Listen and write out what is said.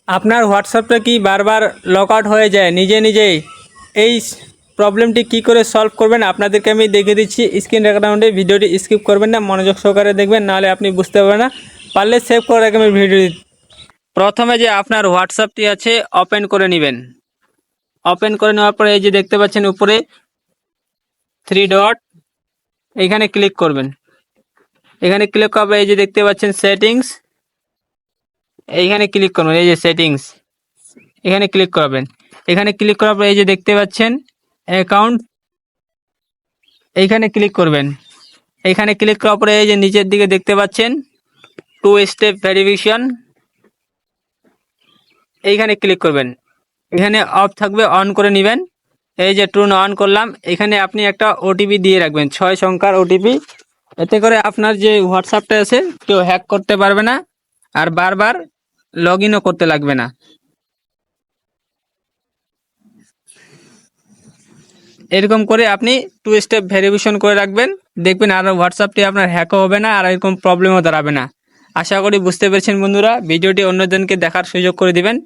আপনার হোয়াটসঅ্যাপটা কি বারবার লক আউট হয়ে যায় নিজে নিজেই? এই প্রবলেমটি কি করে সলভ করবেন আপনাদেরকে আমি দেখিয়ে দিচ্ছি স্ক্রিন রেকর্ডাউন্ডে। ভিডিওটি স্কিপ করবেন না, মনোযোগ সহকারে দেখবেন, নাহলে আপনি বুঝতে পারবেন না। পারলে সেভ করে রাখবেন ভিডিও। প্রথমে যে আপনার হোয়াটসঅ্যাপটি আছে ওপেন করে নেবেন। ওপেন করে নেওয়ার পরে এই যে দেখতে পাচ্ছেন উপরে 3 ডট, এইখানে ক্লিক করবেন। এখানে ক্লিক করবে, এই যে দেখতে পাচ্ছেন সেটিংস, এইখানে ক্লিক করবেন। এই যে সেটিংস, এখানে ক্লিক করবেন। এখানে ক্লিক করার পর এই যে দেখতে পাচ্ছেন অ্যাকাউন্ট, এইখানে ক্লিক করবেন। এইখানে ক্লিক করার পরে এই যে নিচের দিকে দেখতে পাচ্ছেন 2 স্টেপ ভেরিফিকেশন, এইখানে ক্লিক করবেন। এখানে অফ থাকবে, অন করে নেবেন। এই যে টুন অন করলাম। এখানে আপনি একটা ওটিপি দিয়ে রাখবেন, 6 সংখ্যার ওটিপি। এতে করে আপনার যে হোয়াটসঅ্যাপটা আছে কেউ হ্যাক করতে পারবে না, আর বারবার লগ ইনও করতে লাগবে না। এরকম করে আপনি 2 স্টেপ ভেরিফিকেশন করে রাখবেন, দেখবেন আর হোয়াটসঅ্যাপটি আপনার হ্যাকও হবে না, আর এরকম প্রবলেমও দাঁড়াবে না। আশা করি বুঝতে পেরেছেন বন্ধুরা। ভিডিওটি অন্যজনকে দেখার সুযোগ করে দিবেন।